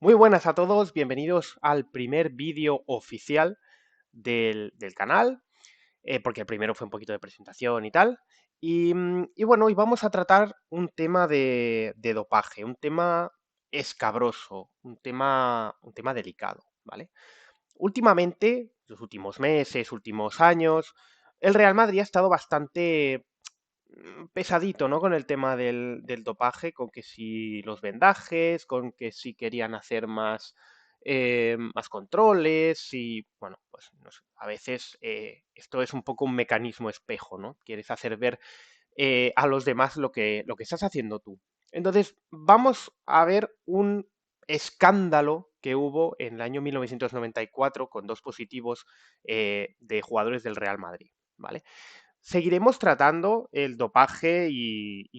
Muy buenas a todos, bienvenidos al primer vídeo oficial del canal, porque el primero fue un poquito de presentación y tal. Y bueno, hoy vamos a tratar un tema de dopaje, un tema escabroso, un tema delicado, ¿vale? Últimamente, los últimos meses, últimos años, el Real Madrid ha estado bastante pesadito, ¿no? Con el tema del dopaje, con que si los vendajes, con que si querían hacer más controles y, bueno, pues no sé, a veces esto es un poco un mecanismo espejo, ¿no? Quieres hacer ver a los demás lo que estás haciendo tú. Entonces, vamos a ver un escándalo que hubo en el año 1994 con dos positivos de jugadores del Real Madrid, ¿vale? Seguiremos tratando el dopaje y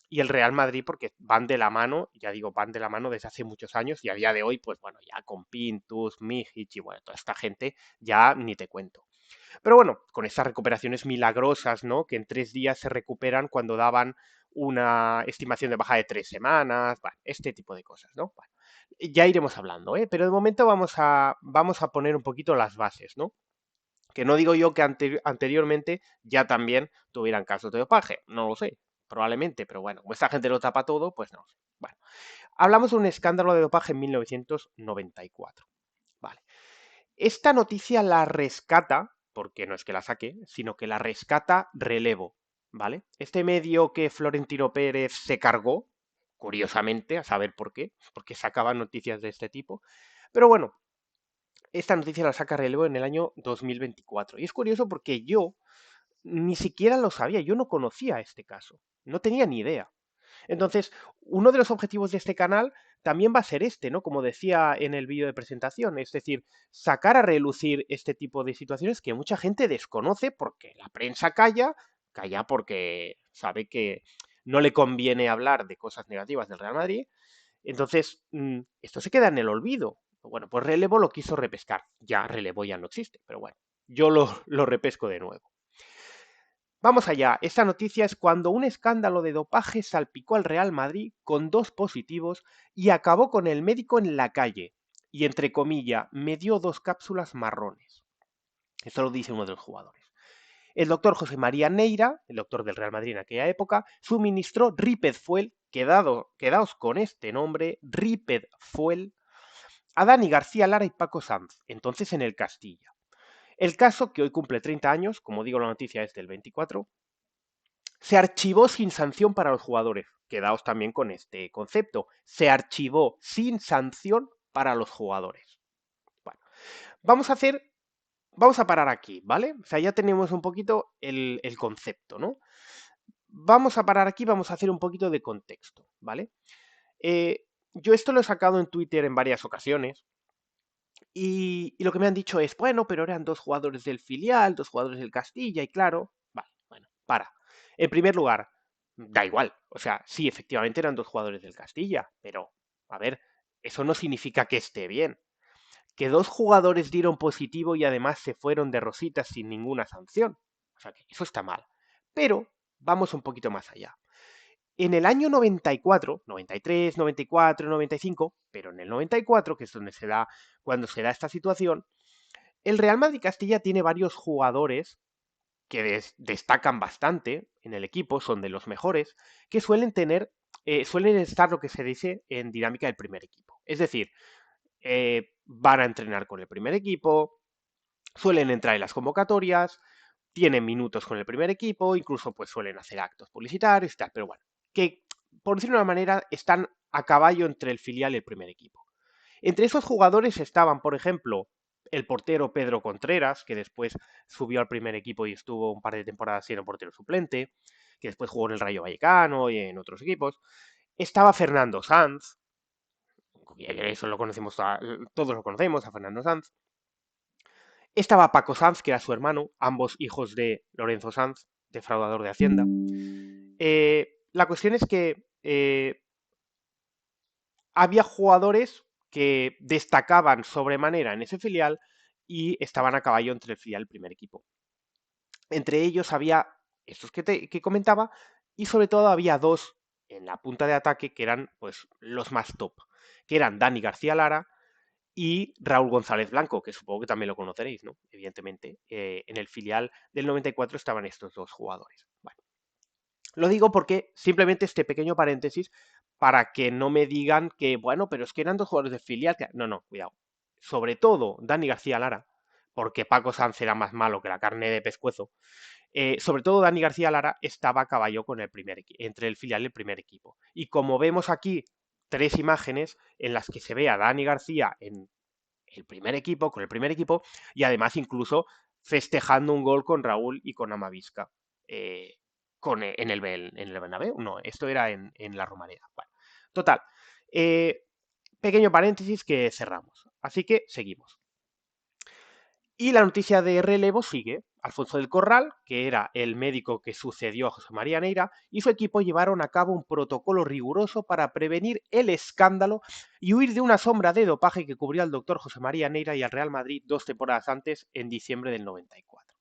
el Real Madrid porque van de la mano, ya digo, van de la mano desde hace muchos años y a día de hoy, pues bueno, ya con Pintus, Mijic y bueno, toda esta gente ya ni te cuento. Pero bueno, con estas recuperaciones milagrosas, ¿no? Que en 3 días se recuperan cuando daban una estimación de baja de 3 semanas, bueno, este tipo de cosas, ¿no? Bueno, ya iremos hablando, ¿eh? Pero de momento vamos a poner un poquito las bases, ¿no? Que no digo yo que anteriormente ya también tuvieran casos de dopaje, no lo sé, probablemente, pero bueno, como esta gente lo tapa todo, pues no sé. Bueno, hablamos de un escándalo de dopaje en 1994. Vale. Esta noticia la rescata, porque no es que la saque, sino que la rescata Relevo, ¿vale? Este medio que Florentino Pérez se cargó, curiosamente, a saber por qué, porque sacaban noticias de este tipo. Pero bueno, esta noticia la saca Relevo en el año 2024. Y es curioso porque yo ni siquiera lo sabía, yo no conocía este caso, no tenía ni idea. Entonces, uno de los objetivos de este canal también va a ser este, ¿no? Como decía en el vídeo de presentación, es decir, sacar a relucir este tipo de situaciones que mucha gente desconoce porque la prensa calla porque sabe que no le conviene hablar de cosas negativas del Real Madrid. Entonces, esto se queda en el olvido. Bueno, pues Relevo lo quiso repescar. Ya Relevo ya no existe, pero bueno, yo lo repesco de nuevo. Vamos allá, esta noticia es cuando un escándalo de dopaje salpicó al Real Madrid con dos positivos y acabó con el médico en la calle. Y entre comillas, me dio dos cápsulas marrones. Esto lo dice uno de los jugadores. El doctor José María Neira, el doctor del Real Madrid en aquella época, suministró Riped Fuel, quedaos con este nombre, Riped Fuel, a Dani García Lara y Paco Sanz, entonces en el Castilla. El caso, que hoy cumple 30 años, como digo, la noticia es del 24, se archivó sin sanción para los jugadores. Quedaos también con este concepto. Se archivó sin sanción para los jugadores. Bueno, vamos a hacer, vamos a parar aquí, ¿vale? O sea, ya tenemos un poquito el concepto, ¿no? Vamos a parar aquí, vamos a hacer un poquito de contexto, ¿vale? Yo esto lo he sacado en Twitter en varias ocasiones y lo que me han dicho es, bueno, pero eran dos jugadores del filial, dos jugadores del Castilla y claro, vale, bueno, para. En primer lugar, da igual, o sea, sí, efectivamente eran dos jugadores del Castilla, pero, a ver, eso no significa que esté bien. Que dos jugadores dieron positivo y además se fueron de rositas sin ninguna sanción. O sea, que eso está mal. Pero vamos un poquito más allá. En el año 94, 93, 94, 95, pero en el 94, que es donde se da, cuando se da esta situación, el Real Madrid Castilla tiene varios jugadores que destacan bastante en el equipo, son de los mejores, que suelen estar lo que se dice en dinámica del primer equipo. Es decir, van a entrenar con el primer equipo, suelen entrar en las convocatorias, tienen minutos con el primer equipo, incluso pues suelen hacer actos publicitarios y tal, pero bueno, que por decirlo de una manera están a caballo entre el filial y el primer equipo. Entre esos jugadores estaban, por ejemplo, el portero Pedro Contreras, que después subió al primer equipo y estuvo un par de temporadas siendo portero suplente, que después jugó en el Rayo Vallecano y en otros equipos. Estaba Fernando Sanz, eso lo conocemos, todos lo conocemos, a Fernando Sanz. Estaba Paco Sanz, que era su hermano, ambos hijos de Lorenzo Sanz, defraudador de Hacienda. La cuestión es que había jugadores que destacaban sobremanera en ese filial y estaban a caballo entre el filial y el primer equipo. Entre ellos había estos que comentaba y sobre todo había dos en la punta de ataque, que eran pues los más top, que eran Dani García Lara y Raúl González Blanco, que supongo que también lo conoceréis, ¿no? Evidentemente. En el filial del 94 estaban estos dos jugadores. Bueno, lo digo porque simplemente este pequeño paréntesis para que no me digan que, bueno, pero es que eran dos jugadores de filial. No, no, cuidado. Sobre todo Dani García Lara, porque Paco Sanz era más malo que la carne de pescuezo. Sobre todo Dani García Lara estaba a caballo con el entre el filial y el primer equipo. Y como vemos aquí tres imágenes en las que se ve a Dani García en el primer equipo, con el primer equipo, y además incluso festejando un gol con Raúl y con Amavisca. Eh, en el Bernabéu, no, esto era en la Romareda. Bueno, total, eh, pequeño paréntesis que cerramos. Así que seguimos. Y la noticia de relevo sigue. Alfonso del Corral, que era el médico que sucedió a José María Neira, y su equipo llevaron a cabo un protocolo riguroso para prevenir el escándalo y huir de una sombra de dopaje que cubría al doctor José María Neira y al Real Madrid 2 temporadas antes, en diciembre del 94.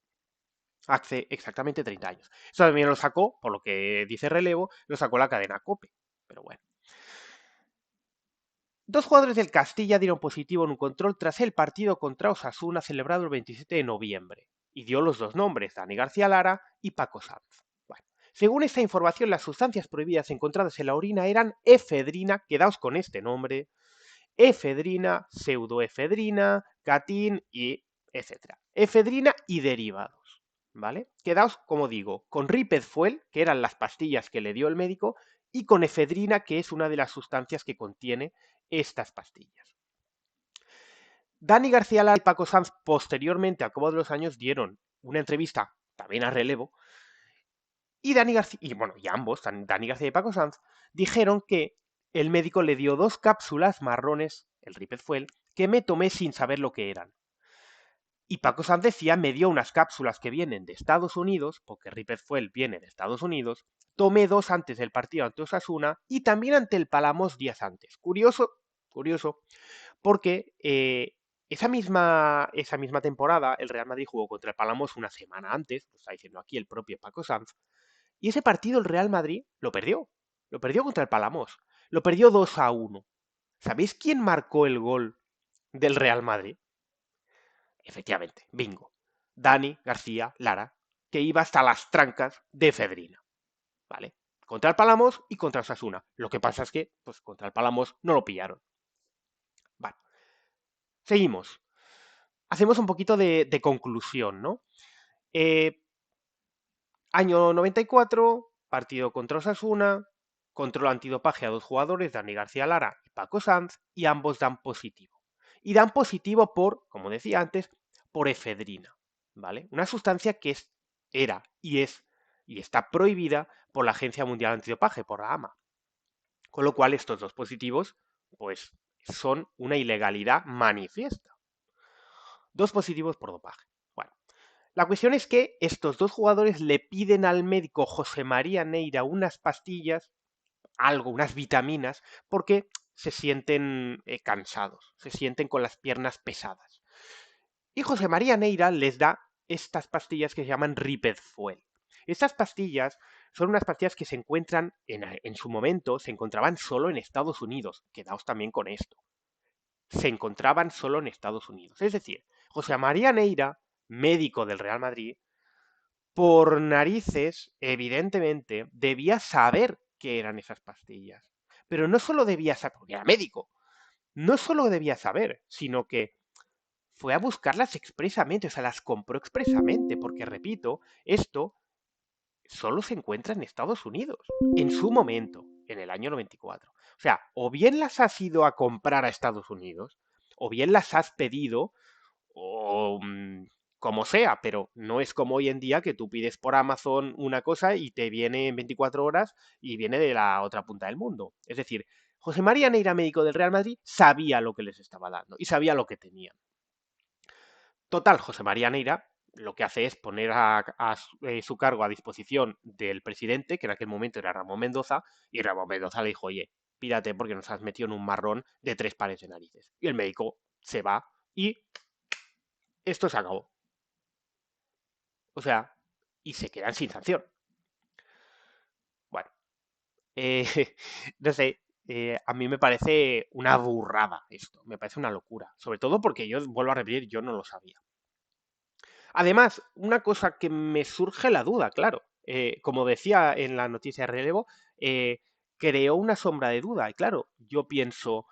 Hace exactamente 30 años. Eso también lo sacó, por lo que dice relevo, lo sacó la cadena COPE. Pero bueno. Dos jugadores del Castilla dieron positivo en un control tras el partido contra Osasuna celebrado el 27 de noviembre, y dio los dos nombres, Dani García Lara y Paco Sanz. Bueno, según esta información, las sustancias prohibidas encontradas en la orina eran efedrina, quedaos con este nombre, efedrina, pseudoefedrina, catín y etcétera. Efedrina y derivados, ¿vale? Quedaos, como digo, con Riped Fuel, que eran las pastillas que le dio el médico, y con efedrina, que es una de las sustancias que contiene estas pastillas. Dani García Lara y Paco Sanz posteriormente, al cabo de los años, dieron una entrevista también a relevo, y Dani García, y bueno, y ambos, Dani García y Paco Sanz, dijeron que el médico le dio 2 cápsulas marrones, el Riped Fuel, que me tomé sin saber lo que eran. Y Paco Sanz decía, me dio unas cápsulas que vienen de Estados Unidos, porque Riped Fuel viene de Estados Unidos, tomé 2 antes del partido ante Osasuna y también ante el Palamos días antes. Curioso, curioso, porque esa misma temporada el Real Madrid jugó contra el Palamos una semana antes, lo está diciendo aquí el propio Paco Sanz, y ese partido el Real Madrid lo perdió contra el Palamos, lo perdió 2-1. ¿Sabéis quién marcó el gol del Real Madrid? Efectivamente, bingo. Dani García Lara, que iba hasta las trancas de efedrina, ¿vale? Contra el Palamos y contra Osasuna. Lo que pasa es que, pues contra el Palamos no lo pillaron. Vale. Seguimos. Hacemos un poquito de conclusión, ¿no? Año 94, partido contra Osasuna, control antidopaje a 2 jugadores, Dani García Lara y Paco Sanz, y ambos dan positivo. Y dan positivo por, como decía antes, por efedrina, ¿vale? Una sustancia que era y está prohibida por la Agencia Mundial Antidopaje, por la AMA. Con lo cual estos dos positivos, pues, son una ilegalidad manifiesta. 2 positivos por dopaje. Bueno, la cuestión es que estos 2 jugadores le piden al médico José María Neira unas pastillas, algo, unas vitaminas, porque se sienten cansados, se sienten con las piernas pesadas. Y José María Neira les da estas pastillas que se llaman Riped Fuel. Estas pastillas son unas pastillas que se encuentran, en su momento, se encontraban solo en Estados Unidos. Quedaos también con esto. Se encontraban solo en Estados Unidos. Es decir, José María Neira, médico del Real Madrid, por narices, evidentemente, debía saber qué eran esas pastillas. Pero no solo debía saber, porque era médico, no solo debía saber, sino que fue a buscarlas expresamente, o sea, las compró expresamente, porque repito, esto solo se encuentra en Estados Unidos, en su momento, en el año 94. O sea, o bien las has ido a comprar a Estados Unidos, o bien las has pedido, o como sea, pero no es como hoy en día que tú pides por Amazon una cosa y te viene en 24 horas y viene de la otra punta del mundo. Es decir, José María Neira, médico del Real Madrid, sabía lo que les estaba dando y sabía lo que tenían. Total, José María Neira lo que hace es poner su cargo a disposición del presidente, que en aquel momento era Ramón Mendoza, y Ramón Mendoza le dijo, oye, pírate porque nos has metido en un marrón de 3 pares de narices. Y el médico se va y esto se acabó. O sea, y se quedan sin sanción. Bueno, Eh, no sé, a mí me parece una burrada esto, me parece una locura. Sobre todo porque yo, vuelvo a repetir, yo no lo sabía. Además, una cosa que me surge la duda, claro, como decía en la noticia de relevo, eh, creó una sombra de duda. Y claro, yo pienso,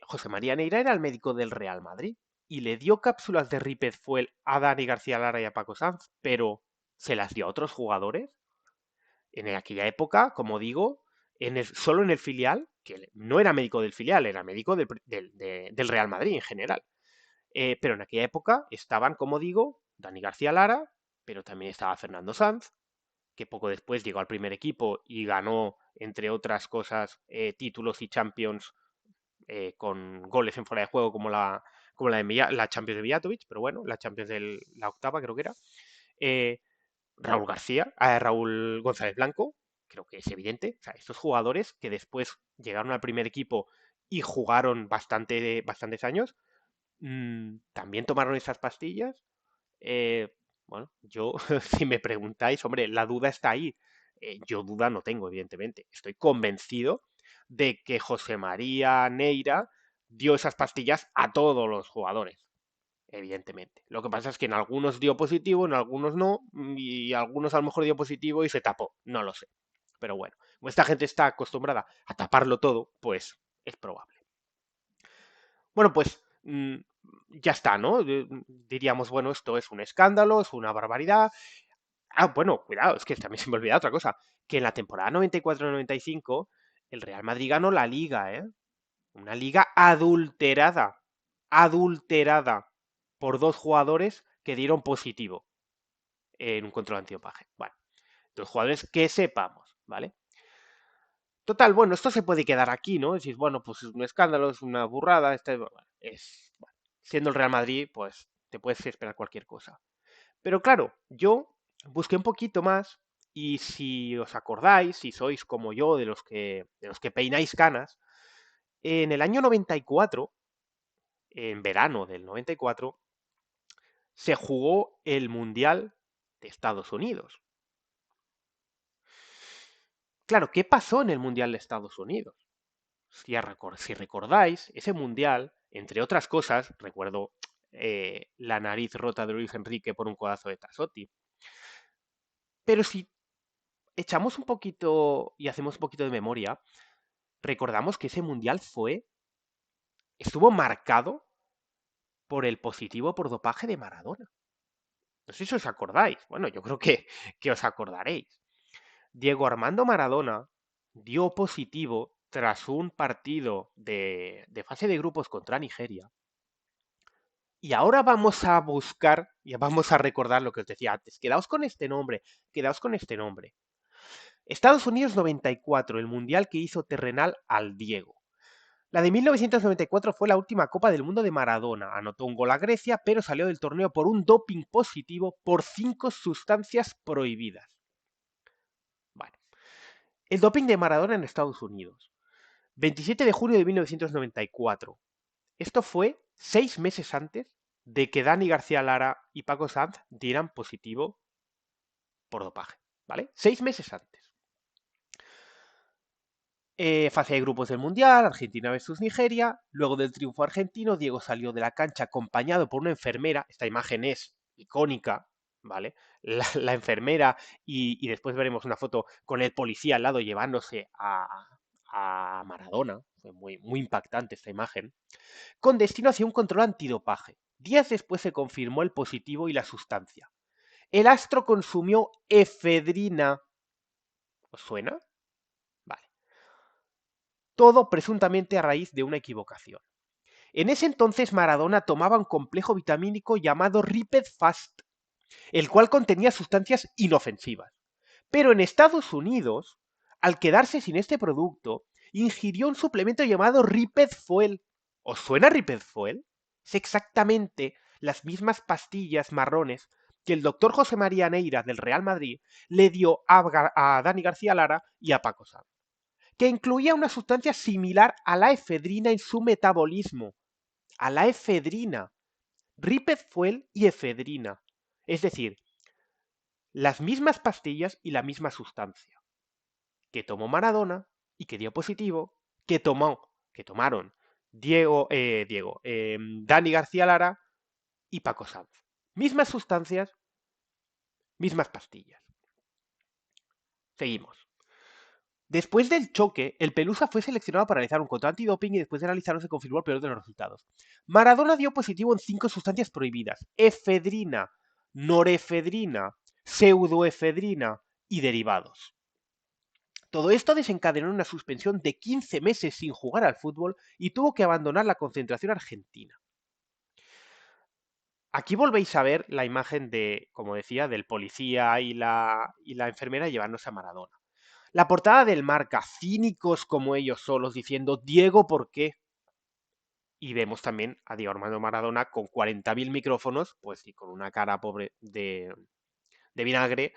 José María Neira era el médico del Real Madrid y le dio cápsulas de Ripet Fuel a Dani García Lara y a Paco Sanz, pero ¿se las dio a otros jugadores? En aquella época, como digo, solo en el filial, que no era médico del filial, era médico del Real Madrid en general. Pero en aquella época estaban, como digo, Dani García Lara, pero también estaba Fernando Sanz, que poco después llegó al primer equipo y ganó, entre otras cosas, títulos y Champions con goles en fuera de juego como la Champions de Mijatovic, pero bueno, la Champions de la octava creo que era. Eh, Raúl García, Raúl González Blanco, creo que es evidente. O sea, estos jugadores que después llegaron al primer equipo y jugaron bastantes años, también tomaron esas pastillas. Eh, bueno, yo, si me preguntáis, hombre, la duda está ahí. Yo duda no tengo, evidentemente. Estoy convencido de que José María Neira dio esas pastillas a todos los jugadores, evidentemente. Lo que pasa es que en algunos dio positivo, en algunos no, y algunos a lo mejor dio positivo y se tapó. No lo sé. Pero bueno, como esta gente está acostumbrada a taparlo todo, pues es probable. Bueno, pues ya está, ¿no? Diríamos, bueno, esto es un escándalo, es una barbaridad. Ah, bueno, cuidado, es que también se me olvida otra cosa, que en la temporada 94-95 el Real Madrid ganó la Liga, ¿eh? Una liga adulterada, adulterada por dos jugadores que dieron positivo en un control antidopaje. Bueno, dos jugadores que sepamos, ¿vale? Total, bueno, esto se puede quedar aquí, ¿no? Decís, bueno, pues es un escándalo, es una burrada, bueno, bueno, siendo el Real Madrid, pues te puedes esperar cualquier cosa. Pero claro, yo busqué un poquito más y si os acordáis, si sois como yo, de los que peináis canas, en el año 94, en verano del 94, se jugó el Mundial de Estados Unidos. Claro, ¿qué pasó en el Mundial de Estados Unidos? Si recordáis, ese Mundial, entre otras cosas, recuerdo la nariz rota de Luis Enrique por un codazo de Tassotti, pero si echamos un poquito y hacemos un poquito de memoria, recordamos que ese Mundial estuvo marcado por el positivo por dopaje de Maradona. No sé si os acordáis. Bueno, yo creo que os acordaréis. Diego Armando Maradona dio positivo tras un partido de fase de grupos contra Nigeria. Y ahora vamos a buscar y vamos a recordar lo que os decía antes. Quedaos con este nombre, quedaos con este nombre. Estados Unidos 94, el mundial que hizo terrenal al Diego. La de 1994 fue la última Copa del Mundo de Maradona. Anotó un gol a Grecia, pero salió del torneo por un doping positivo por 5 sustancias prohibidas. Bueno, el doping de Maradona en Estados Unidos. 27 de junio de 1994. Esto fue 6 meses antes de que Dani García Lara y Paco Sanz dieran positivo por dopaje. ¿Vale? 6 meses antes. Fase de grupos del Mundial, Argentina versus Nigeria. Luego del triunfo argentino, Diego salió de la cancha acompañado por una enfermera. Esta imagen es icónica, ¿vale? La enfermera y después veremos una foto con el policía al lado llevándose a Maradona. Fue muy impactante esta imagen. Con destino hacia un control antidopaje. Días después se confirmó el positivo y la sustancia. El astro consumió efedrina. ¿Os suena? Vale. Todo presuntamente a raíz de una equivocación. En ese entonces Maradona tomaba un complejo vitamínico llamado Ripid Fast, el cual contenía sustancias inofensivas. Pero en Estados Unidos, al quedarse sin este producto, ingirió un suplemento llamado Ripid Fuel. ¿Os suena Ripid Fuel? Es exactamente las mismas pastillas marrones que el doctor José María Neira del Real Madrid le dio a Dani García Lara y a Paco Sanz, que incluía una sustancia similar a la efedrina en su metabolismo. A la efedrina. Ripid Fuel y efedrina. Es decir, las mismas pastillas y la misma sustancia. que tomó Maradona y que dio positivo, que tomaron Dani García Lara y Paco Sanz. Mismas sustancias, mismas pastillas. Seguimos. Después del choque, el Pelusa fue seleccionado para realizar un control antidoping y después de analizarlo se confirmó el peor de los resultados. Maradona dio positivo en 5 sustancias prohibidas: efedrina, norefedrina, pseudoefedrina y derivados. Todo esto desencadenó una suspensión de 15 meses sin jugar al fútbol y tuvo que abandonar la concentración argentina. Aquí volvéis a ver la imagen de, como decía, del policía y la enfermera llevándose a Maradona. La portada del Marca, cínicos como ellos solos, diciendo Diego, ¿por qué? Y vemos también a Diego Armando Maradona con 40.000 micrófonos, pues y con una cara pobre de vinagre,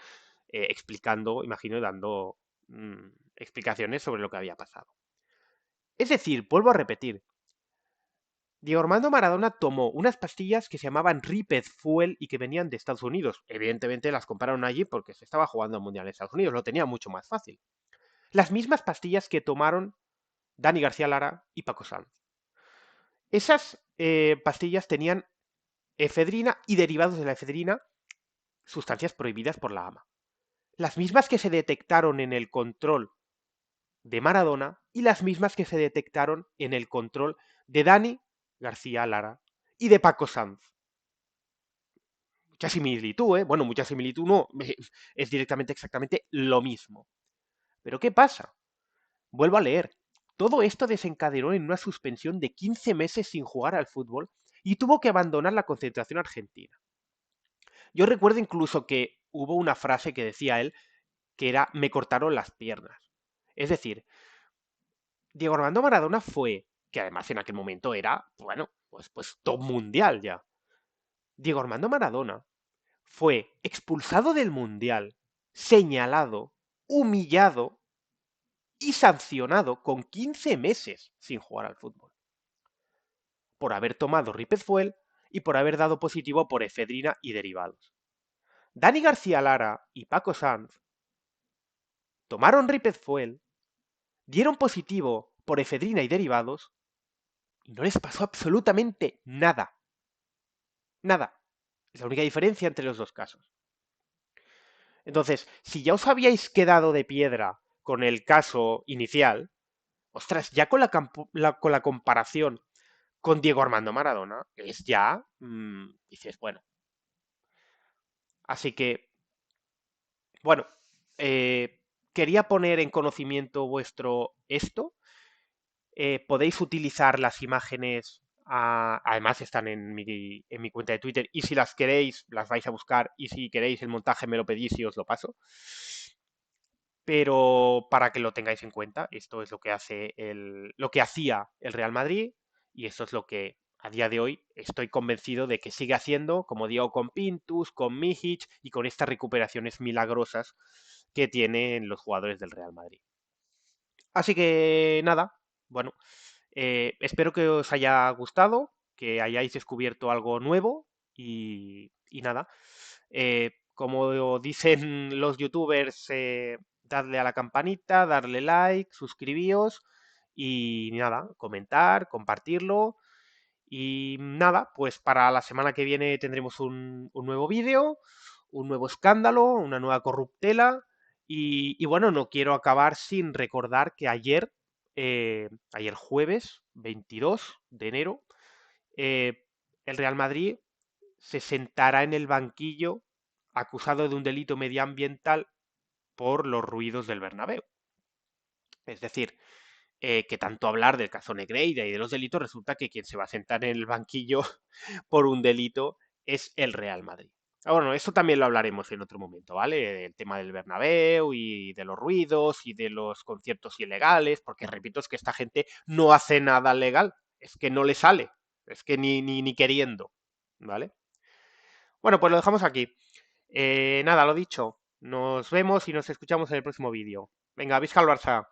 explicando, imagino, dando explicaciones sobre lo que había pasado. Es decir, vuelvo a repetir, Diego Armando Maradona tomó unas pastillas que se llamaban Riped Fuel y que venían de Estados Unidos. Evidentemente las compraron allí porque se estaba jugando el Mundial en Estados Unidos, lo tenía mucho más fácil. Las mismas pastillas que tomaron Dani García Lara y Paco Sanz. Esas pastillas tenían efedrina y derivados de la efedrina, sustancias prohibidas por la AMA. Las mismas que se detectaron en el control de Maradona y las mismas que se detectaron en el control de Dani García Lara y de Paco Sanz. Mucha similitud, ¿eh? Bueno, mucha similitud no, es directamente exactamente lo mismo. Pero ¿qué pasa? Vuelvo a leer. Todo esto desencadenó en una suspensión de 15 meses sin jugar al fútbol y tuvo que abandonar la concentración argentina. Yo recuerdo incluso que hubo una frase que decía él que era me cortaron las piernas. Es decir, Diego Armando Maradona fue, que además en aquel momento era, bueno, pues top mundial ya. Diego Armando Maradona fue expulsado del mundial, señalado, humillado y sancionado con 15 meses sin jugar al fútbol, por haber tomado Ripetfuel y por haber dado positivo por efedrina y derivados. Dani García Lara y Paco Sanz tomaron Ripetfuel, dieron positivo por efedrina y derivados y no les pasó absolutamente nada. Nada. Es la única diferencia entre los dos casos. Entonces, si ya os habíais quedado de piedra con el caso inicial, ostras, ya con con la comparación con Diego Armando Maradona, es ya, dices, bueno. Así que, bueno, quería poner en conocimiento vuestro esto. Podéis utilizar las imágenes, además están en mi cuenta de Twitter, y si las queréis, las vais a buscar, y si queréis el montaje me lo pedís y os lo paso. Pero para que lo tengáis en cuenta, esto es lo que lo que hacía el Real Madrid, y esto es lo que a día de hoy estoy convencido de que sigue haciendo, como digo, con Pintus, con Mihic y con estas recuperaciones milagrosas que tienen los jugadores del Real Madrid. Así que nada, bueno, espero que os haya gustado, que hayáis descubierto algo nuevo y nada. Como dicen los youtubers, dadle a la campanita, darle like, suscribíos y nada, comentar, compartirlo. Y nada, pues para la semana que viene tendremos un nuevo vídeo, un nuevo escándalo, una nueva corruptela. Y bueno, no quiero acabar sin recordar que ayer jueves 22 de enero, el Real Madrid se sentará en el banquillo acusado de un delito medioambiental por los ruidos del Bernabéu. Es decir, que tanto hablar del caso Negreira y de los delitos, resulta que quien se va a sentar en el banquillo por un delito es el Real Madrid. Bueno, eso también lo hablaremos en otro momento, ¿vale? El tema del Bernabéu y de los ruidos y de los conciertos ilegales, porque repito, es que esta gente no hace nada legal, es que no le sale, es que ni queriendo, ¿vale? Bueno, pues lo dejamos aquí. Nada, lo dicho, nos vemos y nos escuchamos en el próximo vídeo. Venga, visca el Barça.